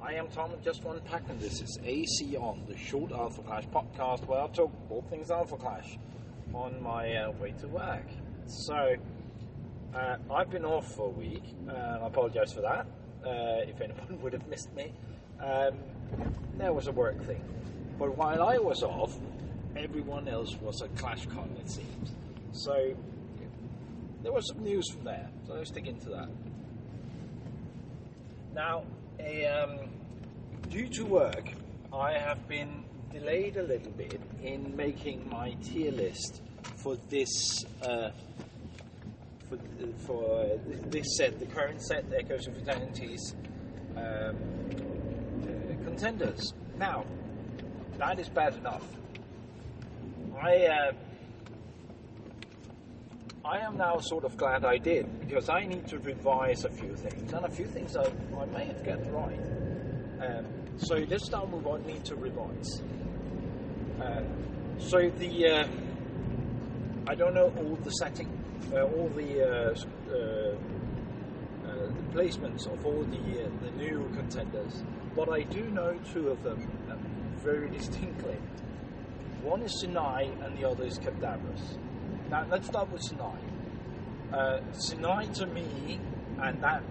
I am Tom with Just One Pack, and this is AC On, the short Alpha Clash podcast where I talk all things Alpha Clash on my way to work. So, I've been off for a week, and I apologise for that, if anyone would have missed me. There was a work thing. But while I was off, everyone else was at ClashCon, it seems. So, there was some news from there, so let's dig into that. Now, due to work, I have been delayed a little bit in making my tier list for this for this set, the current set, Echoes of Eternity's contenders. Now, that is bad enough. I am now sort of glad I did, because I need to revise a few things, and a few things I may have gotten right. So this time we won't need to revise. I don't know all the setting, all the placements of all the new contenders, but I do know two of them very distinctly. One is Sinai and the other is Cadaverous. Now, let's start with Sinai. Sinai to me, and that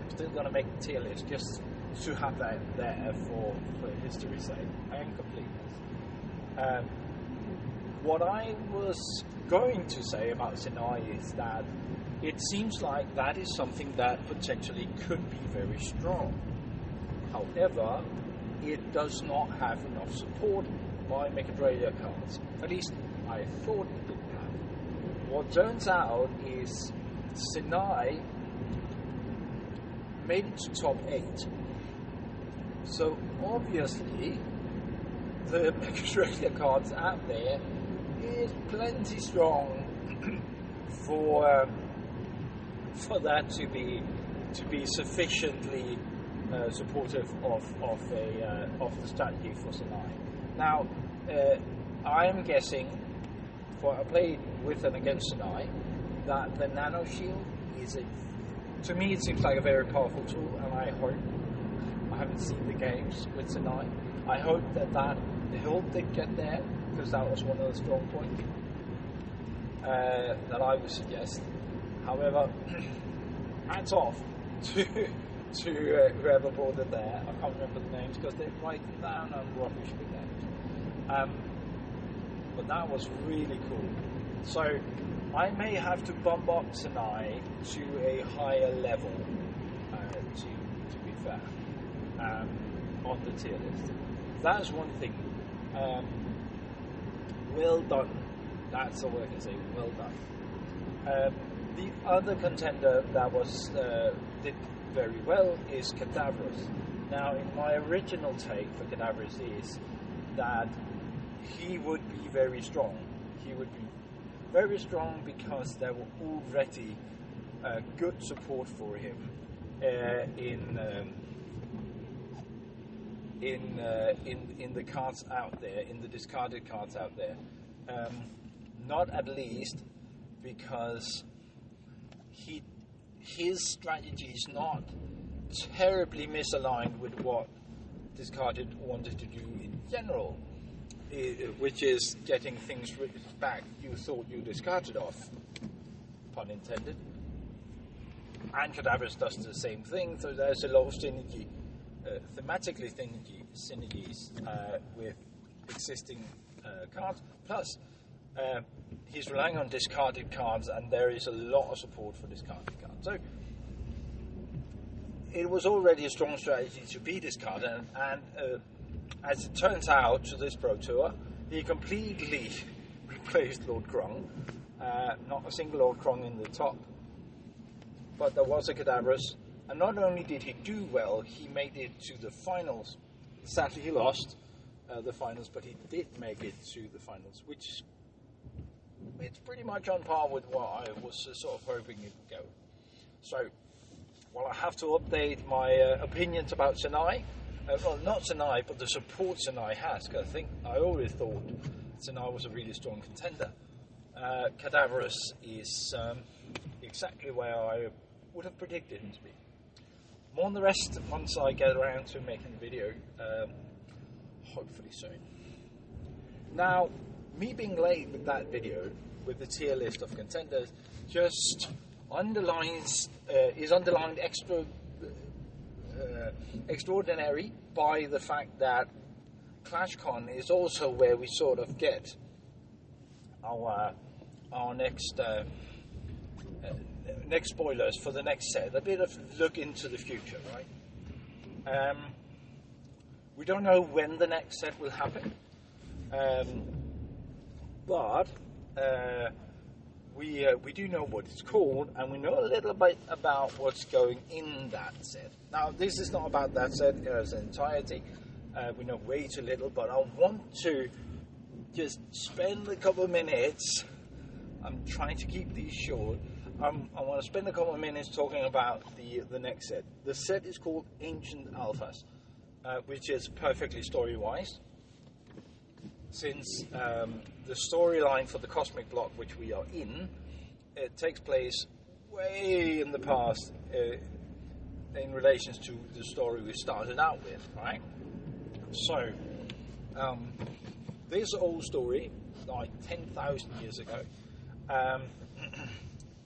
I'm still going to make the tier list just to have that there for history's sake and completeness. What I was going to say about Sinai is that it seems like that is something that potentially could be very strong. However, it does not have enough support by Mechadralia cards. At least I thought it didn't have. What turns out is Sinai made it to top 8. So obviously the Mechadralia cards out there is plenty strong for that to be sufficiently supportive of the strategy for Sinai. Now, I'm guessing, for I played with and against Sinai, that the Nano Shield is to me it seems like a very powerful tool, and I hope, I haven't seen the games with Sinai, I hope that helped it get there, because that was one of the strong points that I would suggest. However, hats off to whoever brought it there. I can't remember the names because they write them down and rubbish with names. But that was really cool. So I may have to bump up Sinai to a higher level, to be fair, on the tier list. That's one thing. Well done. That's all I can say. Well done. The other contender that was did very well is Cadaverous. Now, in my original take for Cadaverous is that he would be very strong. He would be very strong because there were already good support for him in the cards out there, in the discarded cards out there. Not at least because his strategy is not terribly misaligned with what discarded wanted to do in general, which is getting things back you thought you discarded off, pun intended. And Cadaverous does the same thing, so there's a lot of synergy, thematically synergies with existing cards. Plus, he's relying on discarded cards, and there is a lot of support for discarded cards. So it was already a strong strategy to be discarded, and as it turns out, to this Pro Tour, he completely replaced Lord Krong. Not a single Lord Krong in the top, but there was a Cadaverous, and not only did he do well, he made it to the finals. Sadly, he lost the finals, but he did make it to the finals, which it's pretty much on par with what I was sort of hoping it would go. So, well, I have to update my opinions about Sinai. Well, not Sinai, but the support Sinai has, because I always thought Sinai was a really strong contender. Cadaverous is exactly where I would have predicted him to be. more on the rest once I get around to making the video, hopefully soon. Now, me being late with that video, with the tier list of contenders, just is underlined extraordinary by the fact that ClashCon is also where we sort of get our next spoilers for the next set, a bit of look into the future, right? We don't know when the next set will happen, but we do know what it's called, and we know a little bit about what's going in that set. Now, this is not about that set as an entirety. We know way too little, but I want to just spend a couple of minutes. I'm trying to keep these short. I want to spend a couple of minutes talking about the next set. The set is called Ancient Alphas, which is perfectly story-wise, since the storyline for the Cosmic Block, which we are in, it takes place way in the past in relation to the story we started out with, right? So, this old story, like 10,000 years ago,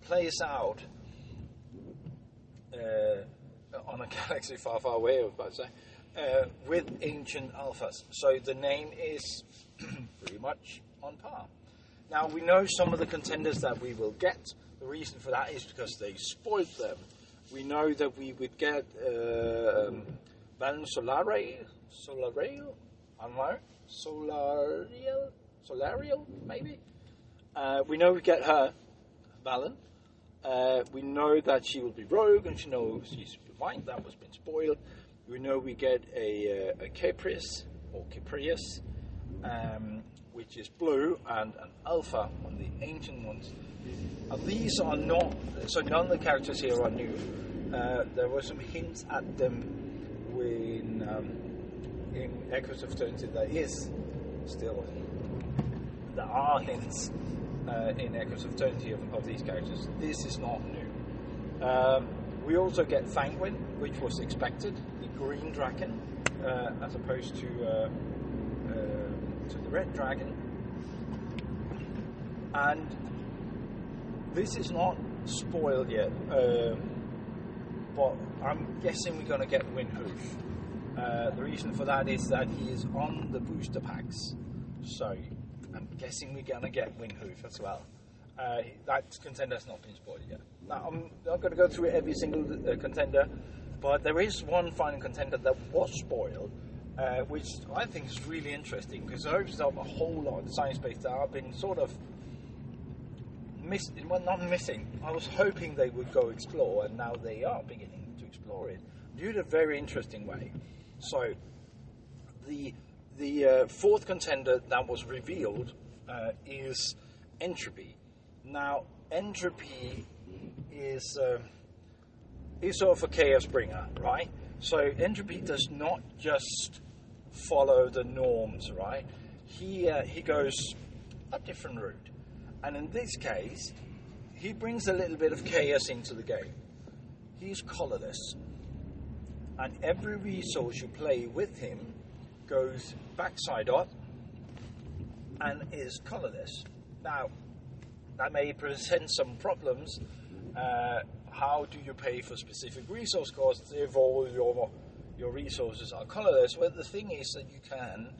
plays out on a galaxy far, far away, I was about to say, with ancient alphas. So the name is pretty much on par. Now, we know some of the contenders that we will get. The reason for that is because they spoiled them. We know that we would get Valen Solarial, I don't know, Solarial, maybe? We know we get her, Valen. We know that she will be rogue, and she knows she's blind. That was been spoiled. We know we get a Caprice, or Caprius, which is blue, and an alpha on the ancient ones. These are not, so none of the characters here are new. There were some hints at them in Echoes of Eternity. There are hints in Echoes of Eternity of these characters. This is not new. We also get Fangwin, which was expected, the green dragon, as opposed to the red dragon. And this is not spoiled yet, but I'm guessing we're going to get Windhoof. The reason for that is that he is on the booster packs, so I'm guessing we're going to get Windhoof as well. That contender has not been spoiled yet. Now, I'm not going to go through every single contender, but there is one final contender that was spoiled, which I think is really interesting, because it opens up a whole lot of the science space that I've been sort of not missing. I was hoping they would go explore, and now they are beginning to explore it. Do it a very interesting way. So, the fourth contender that was revealed is Entropy. Now, Entropy is sort of a chaos bringer, right? So Entropy does not just follow the norms, right? He goes a different route, and in this case, he brings a little bit of chaos into the game. He's colorless, and every resource you play with him goes backside up and is colorless. Now, that may present some problems. How do you pay for specific resource costs if all your resources are colorless? Well, the thing is that you can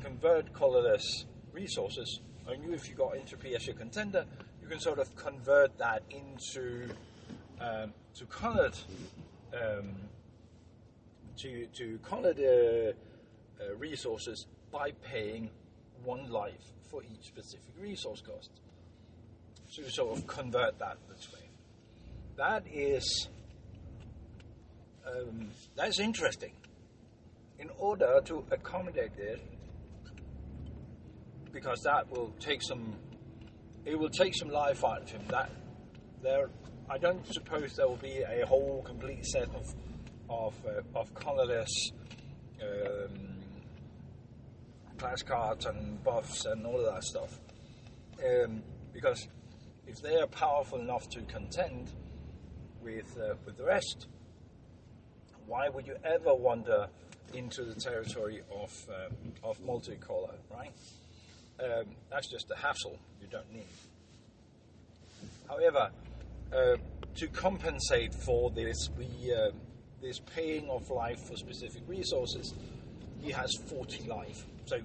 convert colorless resources. Only if you got Entropy as your contender, you can sort of convert that into to colored resources by paying 1 life for each specific resource cost. So you sort of convert that this way. That is that's interesting. In order to accommodate this, because that will take some life out of him. I don't suppose there will be a whole complete set of colorless clash cards and buffs and all of that stuff, because if they are powerful enough to contend, with the rest. Why would you ever wander into the territory of multicolor, right? That's just a hassle you don't need. However, to compensate for this, this paying of life for specific resources, he has 40 life. So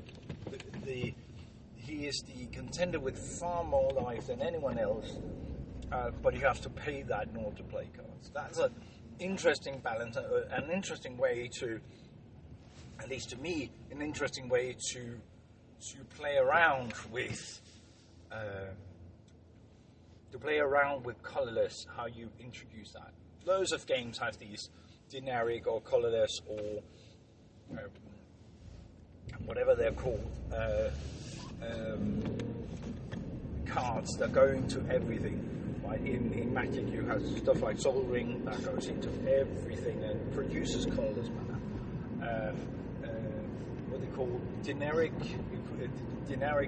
he is the contender with far more life than anyone else, but you have to pay that in order to play cards. That's an interesting balance, an interesting way to, at least to me, an interesting way to play around with. To play around with Colourless, how you introduce that. Loads of games have these generic or Colourless or whatever they're called cards that go into everything. Right? In Magic, you have stuff like Soul Ring that goes into everything and produces colourless mana. What they call generic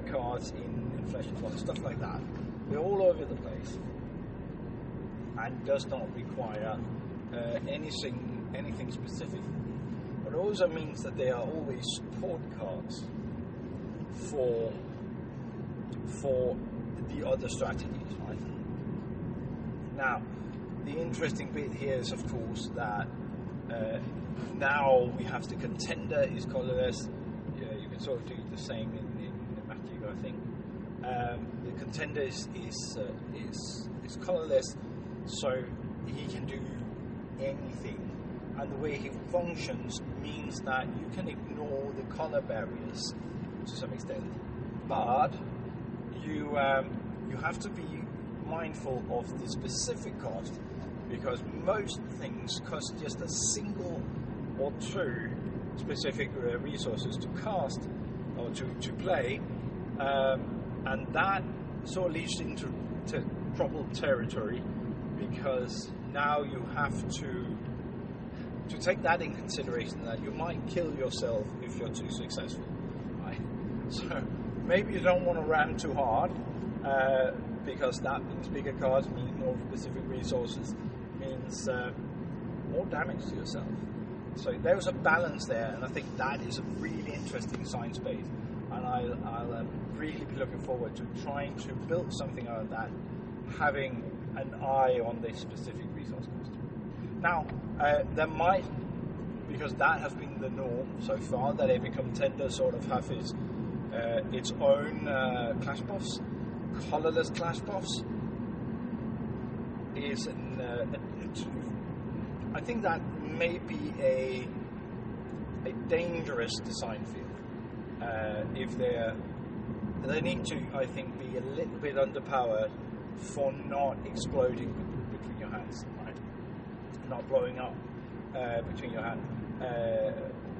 cards in Flesh and Blood, stuff like that. They're all over the place and does not require anything specific. But it also means that they are always support cards for the other strategies, right? Now, the interesting bit here is, of course, that now we have the contender is Colourless. You can sort of do the same in Magic, I think. The contender is Colourless, so he can do anything. And the way he functions means that you can ignore the color barriers to some extent, but you have to be mindful of the specific cost, because most things cost just a single or two specific resources to cast or to play, and that sort of leads into troubled territory, because now you have to take that in consideration, that you might kill yourself if you're too successful, right? So maybe you don't want to ram too hard, because that means bigger cards, means more specific resources, means more damage to yourself. So there's a balance there, and I think that is a really interesting science base, and I'll really be looking forward to trying to build something out of that, having an eye on this specific resource cost. Now, there might, because that has been the norm so far, that every contender sort of have its own clash buffs. Colourless clash buffs is I think that may be a dangerous design field. If they need to, I think, be a little bit underpowered for not exploding between your hands, right? Not blowing up between your hands.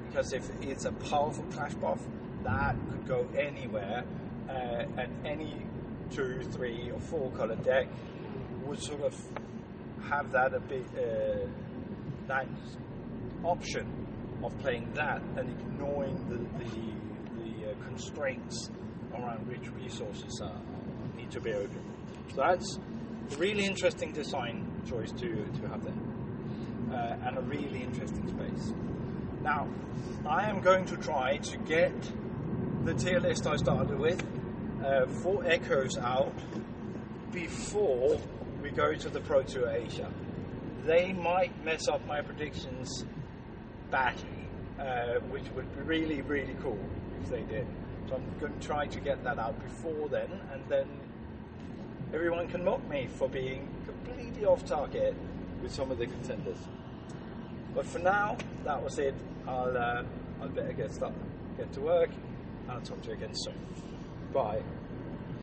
Because if it's a powerful clash buff, that could go anywhere, and any 2, 3, or 4 color deck would sort of have that a bit that option of playing that and ignoring the constraints around which resources need to be open. So that's a really interesting design choice to have there, and a really interesting space. Now, I am going to try to get the tier list I started with for Echoes out before we go to the Protour Asia. They might mess up my predictions badly, which would be really, really cool if they did. So I'm going to try to get that out before then, and then everyone can mock me for being completely off target with some of the contenders. But for now, that was it. I'll better get to work, and I'll talk to you again soon. Bye.